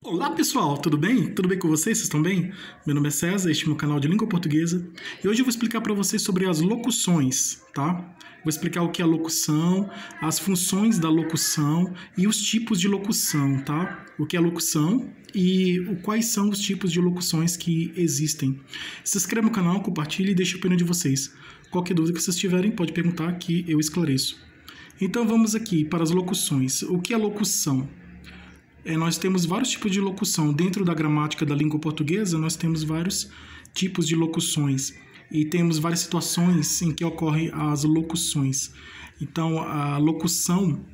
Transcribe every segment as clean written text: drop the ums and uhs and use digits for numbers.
Olá pessoal, tudo bem? Tudo bem com vocês? Vocês estão bem? Meu nome é César, este é meu canal de língua portuguesa e hoje eu vou explicar para vocês sobre as locuções, tá? Vou explicar o que é locução, as funções da locução e os tipos de locução, tá? O que é locução e quais são os tipos de locuções que existem. Se inscreva no canal, compartilhe e deixe a opinião de vocês. Qualquer dúvida que vocês tiverem, pode perguntar que eu esclareço. Então vamos aqui para as locuções. O que é locução? Nós temos vários tipos de locução. Dentro da gramática da língua portuguesa, nós temos vários tipos de locuções. E temos várias situações em que ocorrem as locuções. Então, a locução,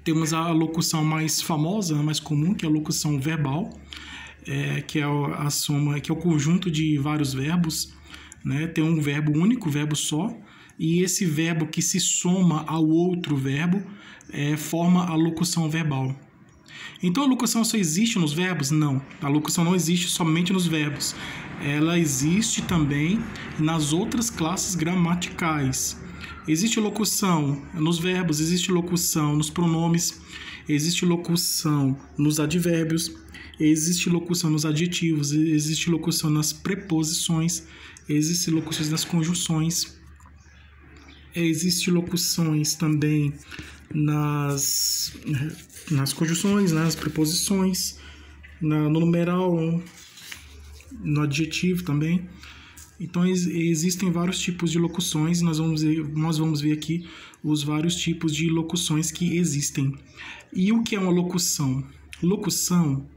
temos a locução mais famosa, mais comum, que é a locução verbal, que é a soma, que é o conjunto de vários verbos, né? Tem um verbo único, verbo só, e esse verbo que se soma ao outro verbo forma a locução verbal. Então a locução só existe nos verbos? Não, a locução não existe somente nos verbos. Ela existe também nas outras classes gramaticais. Existe locução nos verbos, existe locução nos pronomes, existe locução nos advérbios, existe locução nos adjetivos, existe locução nas preposições, existe locuções nas conjunções, existe locuções também nas conjunções, nas preposições, no numeral, no adjetivo também. Então existem vários tipos de locuções. Nós vamos ver aqui os vários tipos de locuções que existem. E o que é uma locução? Locução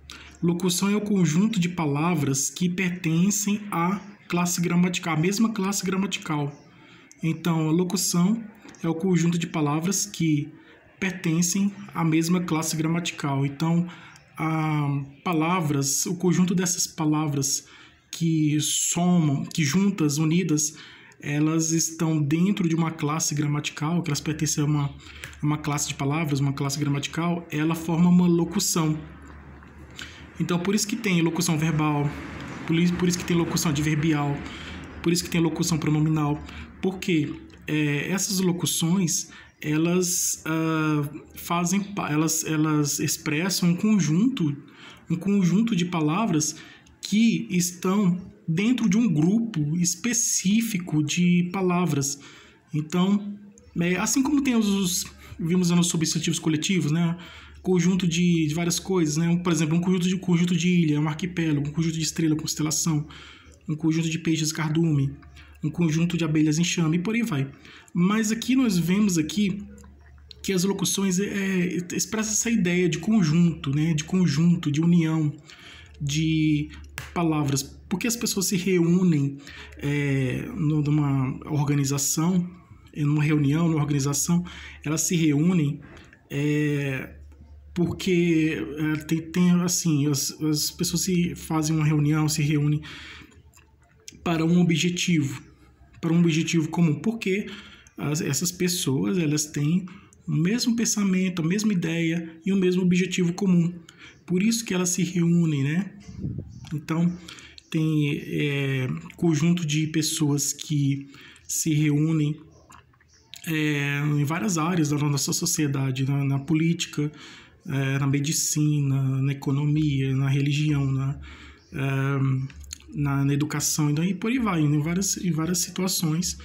é o conjunto de palavras que pertencem à classe gramatical, à mesma classe gramatical. Então, a locução é o conjunto de palavras que pertencem à mesma classe gramatical. Então, o conjunto dessas palavras que somam, que juntas, unidas, elas estão dentro de uma classe gramatical, que elas pertencem a uma classe de palavras, uma classe gramatical, ela forma uma locução. Então, por isso que tem locução verbal, por isso que tem locução adverbial, por isso que tem locução pronominal, porque essas locuções elas expressam um conjunto de palavras que estão dentro de um grupo específico de palavras. Então, assim como tem vimos nos substantivos coletivos, né? Conjunto de várias coisas, né? Por exemplo, um conjunto de ilha, um arquipélago, um conjunto de estrela, constelação, um conjunto de peixes, cardume, um conjunto de abelhas, enxame, e por aí vai. Mas aqui nós vemos aqui que as locuções expressam essa ideia de conjunto, né? De conjunto, de união, de palavras. Porque as pessoas se reúnem numa organização, numa reunião, numa organização, elas se reúnem porque assim, as pessoas fazem uma reunião, se reúnem para um objetivo comum, porque essas pessoas elas têm o mesmo pensamento, a mesma ideia e o mesmo objetivo comum. Por isso que elas se reúnem, né? Então, tem conjunto de pessoas que se reúnem em várias áreas da nossa sociedade, na política, na medicina, na economia, na religião, na educação, e por aí vai. Em várias situações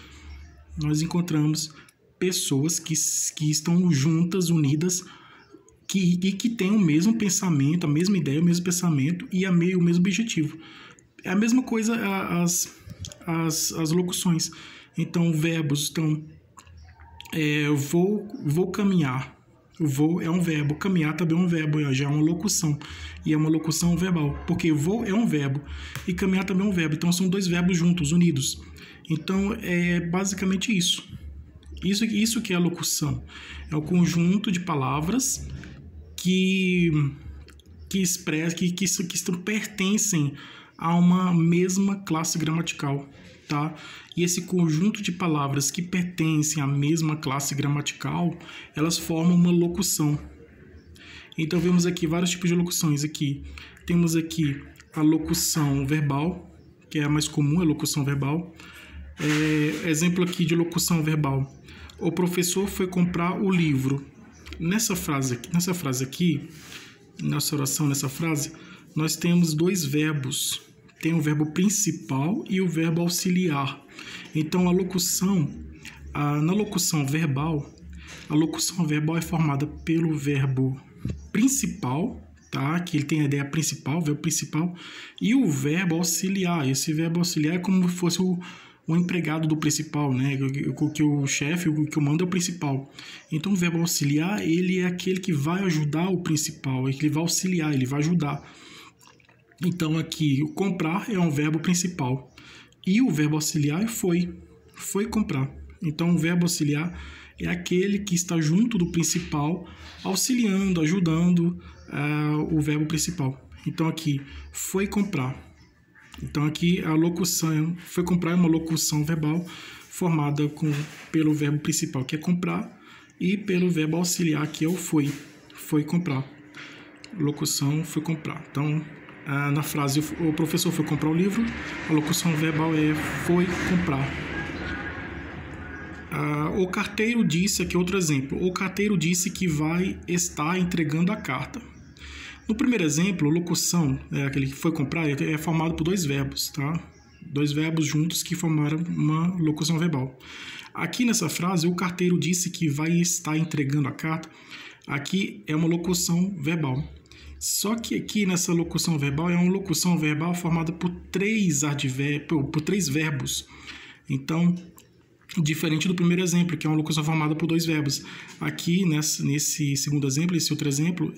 nós encontramos pessoas que estão juntas, unidas, e que têm o mesmo pensamento, a mesma ideia, o mesmo pensamento e o mesmo objetivo. É a mesma coisa as locuções. Então, verbos, vou caminhar. Vou é um verbo, caminhar também é um verbo, já é uma locução. E é uma locução verbal, porque vou é um verbo e caminhar também é um verbo. Então, são dois verbos juntos, unidos. Então, é basicamente isso. Isso que é a locução. É o conjunto de palavras que pertencem a uma mesma classe gramatical, tá? E esse conjunto de palavras que pertencem à mesma classe gramatical, elas formam uma locução. Então, vemos aqui vários tipos de locuções. Temos aqui a locução verbal, que é a mais comum, a locução verbal. Exemplo aqui de locução verbal. O professor foi comprar o livro. Nessa frase aqui, nessa oração, nessa frase, nós temos dois verbos. Tem o verbo principal e o verbo auxiliar. Então, na locução verbal, a locução verbal é formada pelo verbo principal, tá? Que ele tem a ideia principal, o verbo principal, e o verbo auxiliar. Esse verbo auxiliar é como se fosse o empregado do principal, né? Que o chefe, o que manda é o principal. Então, o verbo auxiliar, ele é aquele que vai ajudar o principal, ele vai auxiliar, ele vai ajudar. Então, aqui, o comprar é um verbo principal. E o verbo auxiliar é foi comprar. Então, o verbo auxiliar é aquele que está junto do principal, auxiliando, ajudando o verbo principal. Então, aqui, foi comprar. Então, aqui, a locução, foi comprar é uma locução verbal formada pelo verbo principal, que é comprar, e pelo verbo auxiliar, que é o foi comprar. Locução, foi comprar. Então, na frase, o professor foi comprar o livro, a locução verbal é foi comprar. O carteiro disse, aqui outro exemplo, o carteiro disse que vai estar entregando a carta. No primeiro exemplo, a locução, aquele que foi comprar, é formado por dois verbos, tá? Dois verbos juntos que formaram uma locução verbal. Aqui nessa frase, o carteiro disse que vai estar entregando a carta. Aqui é uma locução verbal. Só que aqui nessa locução verbal é uma locução verbal formada por três verbos. Então, diferente do primeiro exemplo, que é uma locução formada por dois verbos. Aqui, nesse segundo exemplo, esse outro exemplo,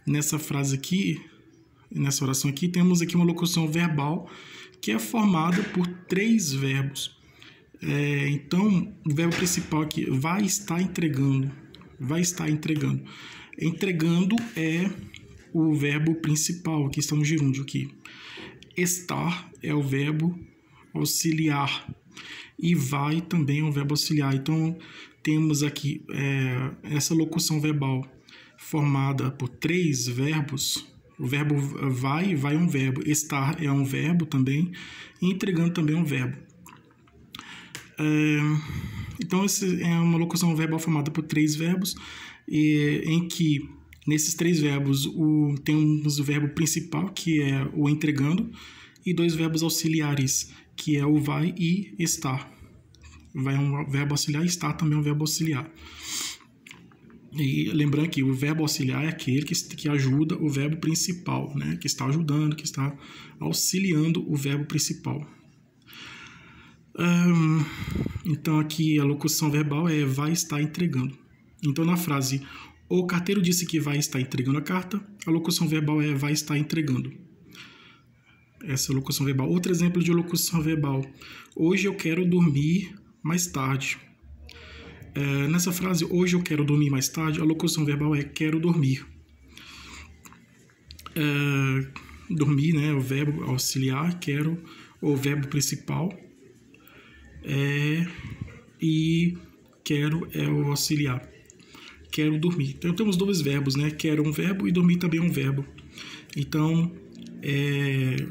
nessa frase aqui, nessa oração aqui, temos aqui uma locução verbal que é formada por três verbos. Então, o verbo principal aqui, vai estar entregando. Vai estar entregando. Entregando é o verbo principal, aqui está no gerúndio aqui. Estar é o verbo auxiliar. E vai também é um verbo auxiliar. Então, temos aqui essa locução verbal formada por três verbos. O verbo vai é um verbo. Estar é um verbo também. E entregando também é um verbo. Então, essa é uma locução verbal formada por três verbos, em que, nesses três verbos, temos o verbo principal, que é o entregando, e dois verbos auxiliares, que é o vai e estar. Vai é um verbo auxiliar e estar também é um verbo auxiliar. E lembrando que o verbo auxiliar é aquele que ajuda o verbo principal, né? Que está ajudando, que está auxiliando o verbo principal. Então, aqui a locução verbal é vai estar entregando. Então, na frase, o carteiro disse que vai estar entregando a carta, a locução verbal é vai estar entregando. Essa é a locução verbal. Outro exemplo de locução verbal. Hoje eu quero dormir mais tarde. Nessa frase, hoje eu quero dormir mais tarde, a locução verbal é quero dormir. Dormir, né, o verbo auxiliar, quero, o verbo principal. E quero é o auxiliar. Quero dormir. Então, temos dois verbos, né? Quero é um verbo e dormir também é um verbo. Então,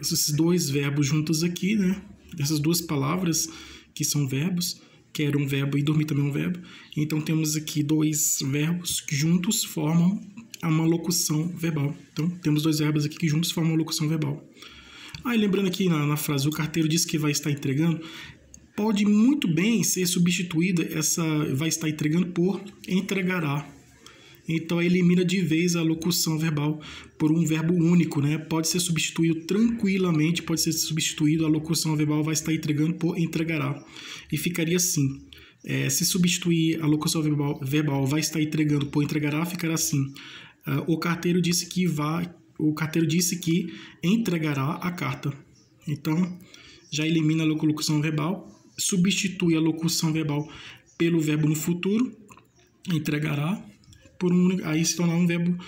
esses dois verbos juntos aqui, né? Essas duas palavras que são verbos, quero um verbo e dormir também é um verbo. Então, temos aqui dois verbos que juntos formam uma locução verbal. Então, temos dois verbos aqui que juntos formam uma locução verbal. Lembrando aqui na frase, o carteiro disse que vai estar entregando, pode muito bem ser substituída essa vai estar entregando por entregará. Então, elimina de vez a locução verbal por um verbo único, né? Pode ser substituído tranquilamente, pode ser substituído a locução verbal vai estar entregando por entregará. E ficaria assim. Se substituir a locução verbal vai estar entregando por entregará, ficará assim. O carteiro disse que entregará a carta. Então, já elimina a locução verbal, substitui a locução verbal pelo verbo no futuro, entregará, aí se tornar um verbo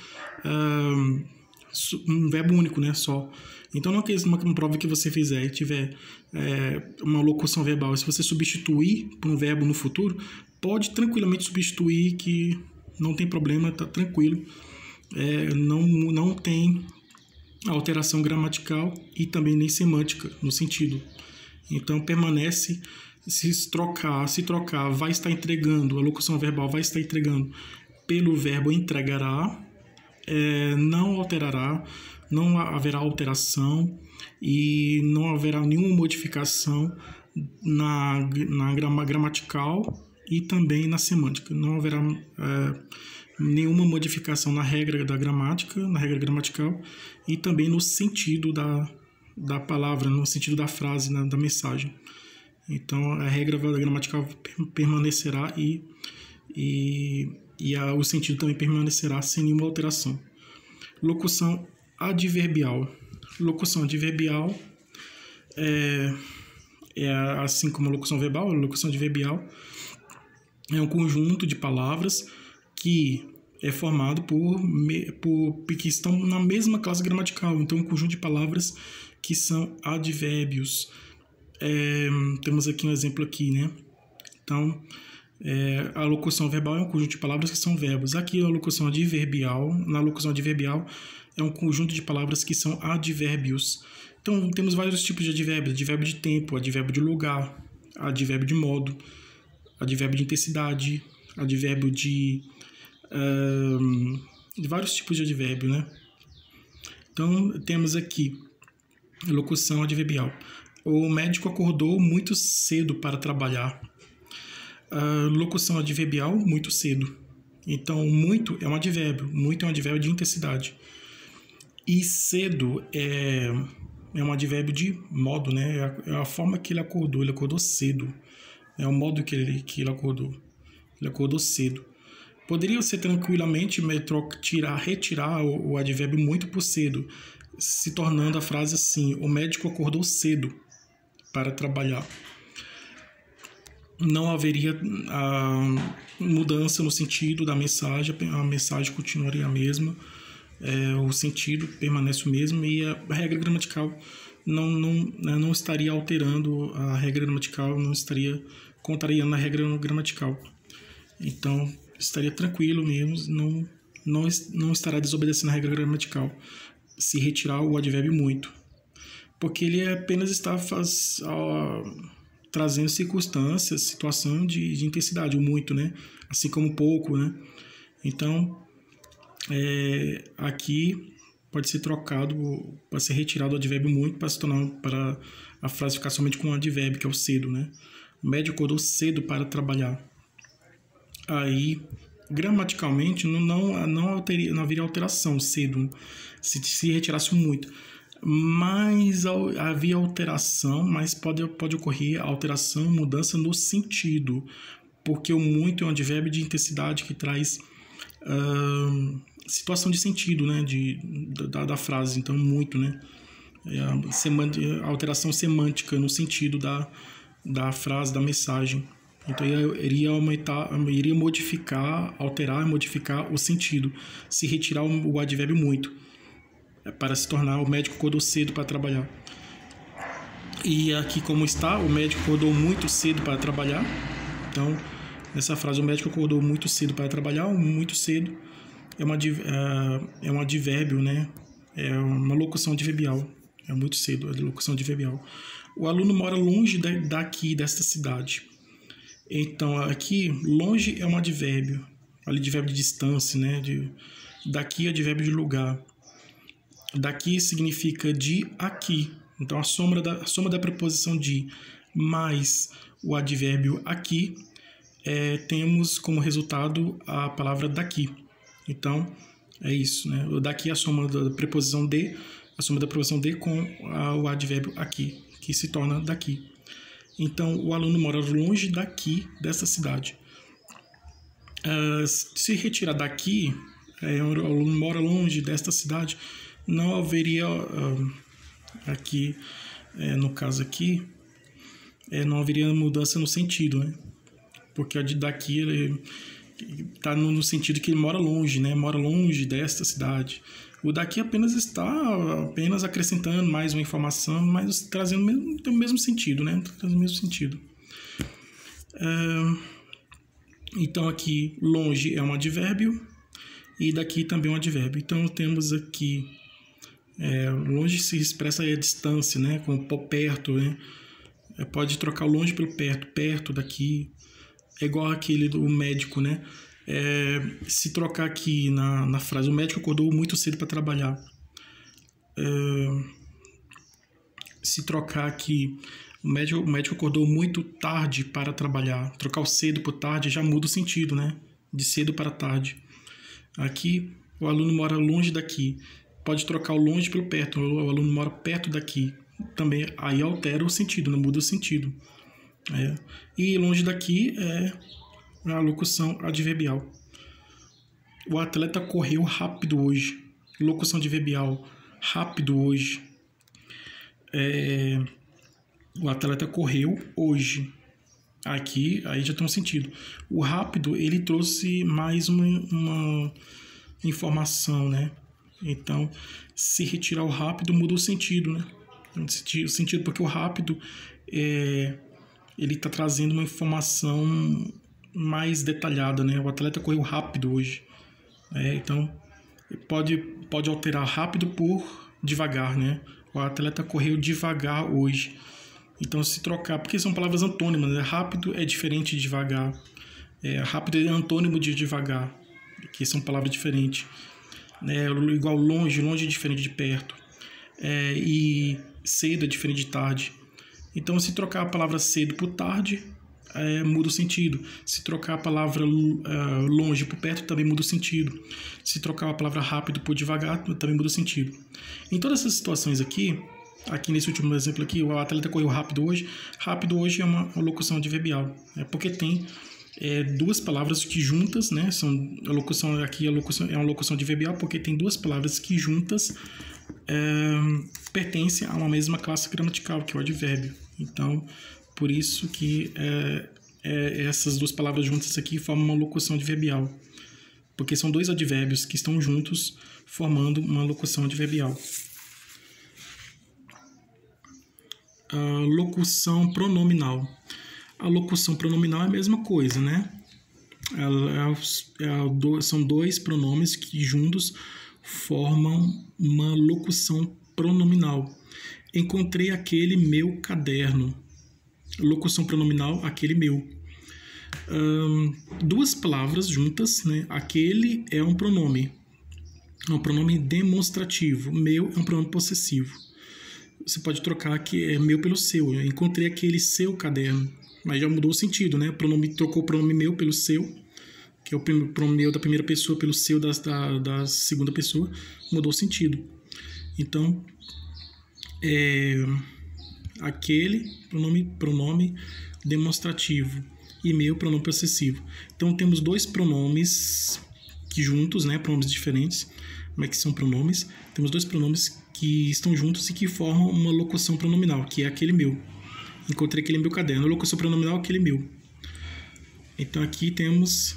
único, né, só. Então, uma prova que você fizer e tiver uma locução verbal, se você substituir por um verbo no futuro, pode tranquilamente substituir, que não tem problema, tá tranquilo. Não tem alteração gramatical e também nem semântica no sentido. Então, permanece, se trocar, vai estar entregando, a locução verbal vai estar entregando pelo verbo entregará, não alterará, não haverá alteração e não haverá nenhuma modificação na gramatical e também na semântica. Não haverá nenhuma modificação na regra da gramática, na regra gramatical e também no sentido da palavra, no sentido da frase, da mensagem. Então, a regra gramatical permanecerá o sentido também permanecerá sem nenhuma alteração. Locução adverbial. Locução adverbial é assim como a locução verbal. A locução adverbial é um conjunto de palavras que é formado que estão na mesma classe gramatical. Então, um conjunto de palavras que são advérbios. Temos aqui um exemplo aqui, né? Então, a locução verbal é um conjunto de palavras que são verbos. Aqui a locução adverbial, na locução adverbial é um conjunto de palavras que são advérbios. Então, temos vários tipos de advérbios: advérbio de tempo, advérbio de lugar, advérbio de modo, advérbio de intensidade, advérbio de vários tipos de advérbio, né? Então, temos aqui a locução adverbial. O médico acordou muito cedo para trabalhar. Locução adverbial, muito cedo. Então, muito é um advérbio. Muito é um advérbio de intensidade. E cedo é um advérbio de modo, né? É a forma que ele acordou cedo. É o modo que ele acordou. Ele acordou cedo. Poderia ser tranquilamente retirar o advérbio muito por cedo, se tornando a frase assim: o médico acordou cedo para trabalhar. Não haveria mudança no sentido da mensagem, a mensagem continuaria a mesma, o sentido permanece o mesmo e a regra gramatical não estaria alterando, a regra gramatical não estaria contrariando a regra gramatical. Então, estaria tranquilo mesmo, não estará desobedecendo a regra gramatical se retirar o advérbio muito, porque ele apenas está trazendo circunstâncias, situação de intensidade, o muito, né? Assim como pouco, né? Então, aqui pode ser pode ser retirado o advérbio muito para a frase ficar somente com um advérbio, que é o cedo, né? O médico acordou cedo para trabalhar. Aí, gramaticalmente, não haveria alteração cedo, se retirasse o muito. Mas havia alteração, mas pode ocorrer alteração, mudança no sentido, porque o muito é um advérbio de intensidade que traz situação de sentido, né, da frase. Então, muito, né, a alteração semântica no sentido da frase, da mensagem. Então, iria modificar o sentido, se retirar o advérbio muito, para se tornar o médico acordou cedo para trabalhar. E aqui como está, o médico acordou muito cedo para trabalhar. Então, nessa frase, o médico acordou muito cedo para trabalhar. O muito cedo é um advérbio, né? É uma locução adverbial. É muito cedo, a locução adverbial. O aluno mora longe desta cidade. Então, aqui, longe é um advérbio. Advérbio de distância, né? Daqui é advérbio de lugar. Daqui significa de aqui. Então, a soma da preposição de mais o advérbio aqui, temos como resultado a palavra daqui. Então, é isso, né? O daqui é a soma da preposição de, com o advérbio aqui, que se torna daqui. Então, o aluno mora longe daqui, dessa cidade. Se retirar daqui, o aluno mora longe desta cidade, não haveria aqui, no caso aqui, não haveria mudança no sentido, né? Porque a de daqui ele está no sentido que ele mora longe, né? Mora longe desta cidade. O daqui apenas está acrescentando mais uma informação, mas trazendo tem o mesmo sentido, né? Trazendo o mesmo sentido. Então aqui longe é um advérbio e daqui também é um advérbio. Então temos aqui longe se expressa a distância, né? Como perto, né? Pode trocar o longe pelo perto, perto daqui. É igual aquele do médico, né? Se trocar aqui na frase, o médico acordou muito cedo para trabalhar. Se trocar aqui, o médico acordou muito tarde para trabalhar. Trocar o cedo por tarde já muda o sentido, né? De cedo para tarde. Aqui, o aluno mora longe daqui. Pode trocar o longe pelo perto. O aluno mora perto daqui. Também aí altera o sentido, não muda o sentido. E longe daqui é a locução adverbial. O atleta correu rápido hoje. Locução adverbial, rápido hoje. O atleta correu hoje. Aqui, aí já tem um sentido. O rápido, ele trouxe mais uma informação, né? Então, se retirar o rápido, muda o sentido, né? O sentido porque o rápido, ele está trazendo uma informação mais detalhada, né? O atleta correu rápido hoje. Então, pode alterar rápido por devagar, né? O atleta correu devagar hoje. Então, se trocar, porque são palavras antônimas, né? Rápido é diferente de devagar. Rápido é antônimo de devagar, que são palavras diferentes. Igual longe é diferente de perto. E cedo é diferente de tarde. Então, se trocar a palavra cedo por tarde, muda o sentido. Se trocar a palavra longe por perto, também muda o sentido. Se trocar a palavra rápido por devagar, também muda o sentido. Em todas essas situações aqui nesse último exemplo aqui, o atleta correu rápido hoje. Rápido hoje é uma locução adverbial, porque tem duas palavras que juntas, né? A locução aqui é uma locução adverbial porque tem duas palavras que juntas pertencem a uma mesma classe gramatical, que é o advérbio. Então, por isso que essas duas palavras juntas aqui formam uma locução adverbial, porque são dois advérbios que estão juntos formando uma locução adverbial. A locução pronominal. A locução pronominal é a mesma coisa, né? São dois pronomes que juntos formam uma locução pronominal. Encontrei aquele meu caderno. Locução pronominal, aquele meu. Duas palavras juntas, né? Aquele é um pronome demonstrativo. Meu é um pronome possessivo. Você pode trocar que é meu pelo seu. Eu encontrei aquele seu caderno. Mas já mudou o sentido, né? Trocou o pronome meu pelo seu, que é o pronome meu da primeira pessoa pelo seu da segunda pessoa. Mudou o sentido. Então, aquele pronome demonstrativo e meu pronome possessivo. Então, temos dois pronomes que juntos, né? Pronomes diferentes, mas que são pronomes. Temos dois pronomes que estão juntos e que formam uma locução pronominal, que é aquele meu. Encontrei aquele meu caderno. A locução pronominal, aquele meu. Então, aqui temos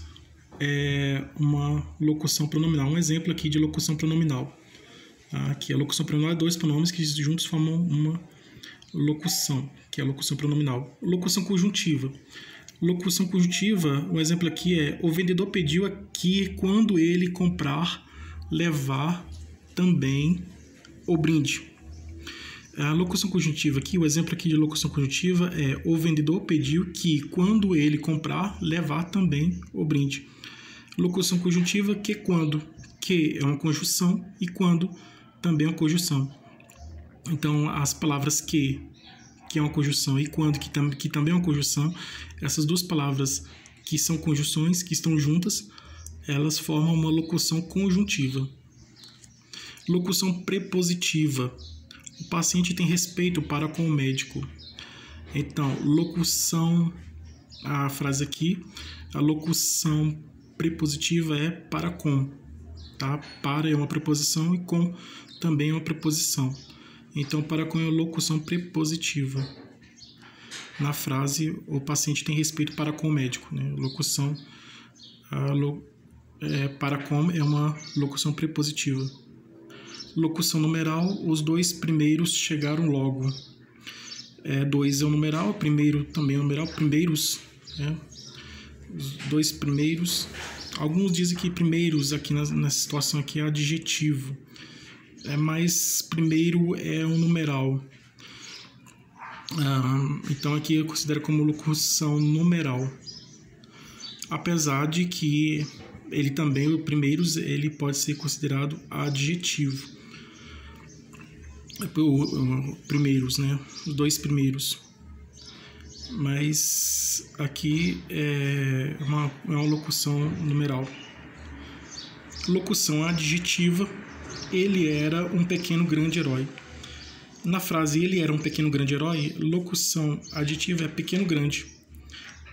uma locução pronominal. Um exemplo aqui de locução pronominal. Aqui a locução pronominal é dois pronomes que juntos formam uma locução, que é a locução pronominal. Locução conjuntiva. Locução conjuntiva, um exemplo aqui é: o vendedor pediu que quando ele comprar, levar também o brinde. A locução conjuntiva aqui, o exemplo aqui de locução conjuntiva é: o vendedor pediu que quando ele comprar, levar também o brinde. Locução conjuntiva, que quando. Que é uma conjunção e quando também é uma conjunção. Então, as palavras que é uma conjunção, e quando, que também é uma conjunção, essas duas palavras que são conjunções, que estão juntas, elas formam uma locução conjuntiva. Locução prepositiva. O paciente tem respeito para com o médico. Então, locução, a frase aqui, a locução prepositiva é para com. Tá? Para é uma preposição e com também é uma preposição. Então, para com é a locução prepositiva. Na frase, o paciente tem respeito para com o médico. Né? Locução para com é uma locução prepositiva. Locução numeral, os dois primeiros chegaram logo. Dois é o numeral, primeiro também é o numeral, primeiros, né? Os dois primeiros. Alguns dizem que primeiros aqui nessa situação aqui é adjetivo. Mas primeiro é um numeral. Então aqui eu considero como locução numeral. apesar de que ele também, o primeiros, ele pode ser considerado adjetivo. Primeiros, né? Os dois primeiros. Mas aqui é uma locução numeral. Locução adjetiva, ele era um pequeno grande herói. Na frase ele era um pequeno grande herói, locução adjetiva é pequeno grande.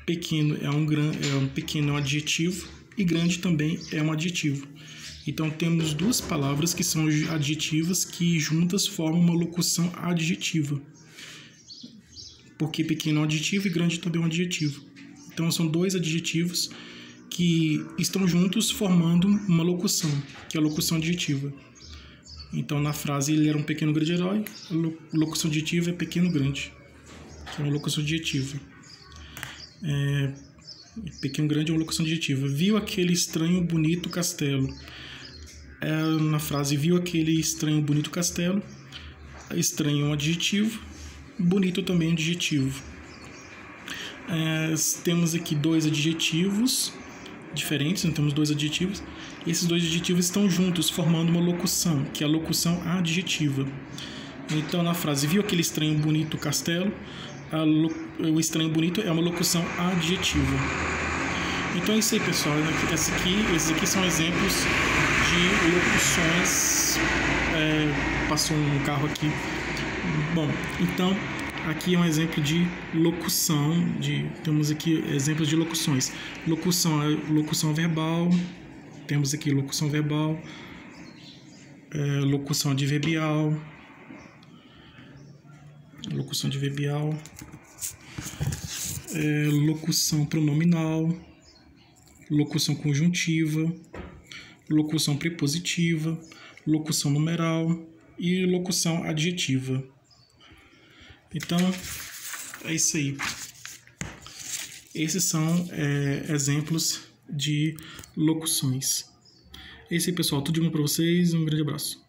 Pequeno é um pequeno adjetivo e grande também é um adjetivo. Então temos duas palavras que são adjetivas que juntas formam uma locução adjetiva. Porque pequeno é um adjetivo e grande também é um adjetivo. Então são dois adjetivos que estão juntos formando uma locução, que é a locução adjetiva. Então na frase ele era um pequeno grande herói, a locução adjetiva é pequeno grande, que é uma locução adjetiva. Pequeno grande é uma locução adjetiva. Viu aquele estranho bonito castelo. Na frase viu aquele estranho bonito castelo, estranho é um adjetivo, bonito também é um adjetivo. Temos aqui dois adjetivos diferentes, então temos dois adjetivos. Esses dois adjetivos estão juntos, formando uma locução, que é a locução adjetiva. Então, na frase, viu aquele estranho bonito castelo, o estranho bonito é uma locução adjetiva. Então é isso aí, pessoal. Esses aqui são exemplos de locuções. Passou um carro aqui. Bom, então aqui é um exemplo de locução. Temos aqui exemplos de locuções. Locução verbal. Temos aqui locução verbal. Locução adverbial. Locução adverbial. Locução pronominal. Locução conjuntiva. Locução prepositiva. Locução numeral. E locução adjetiva. Então, é isso aí. Esses são exemplos de locuções. É isso aí, pessoal. Tudo de bom para vocês. Um grande abraço.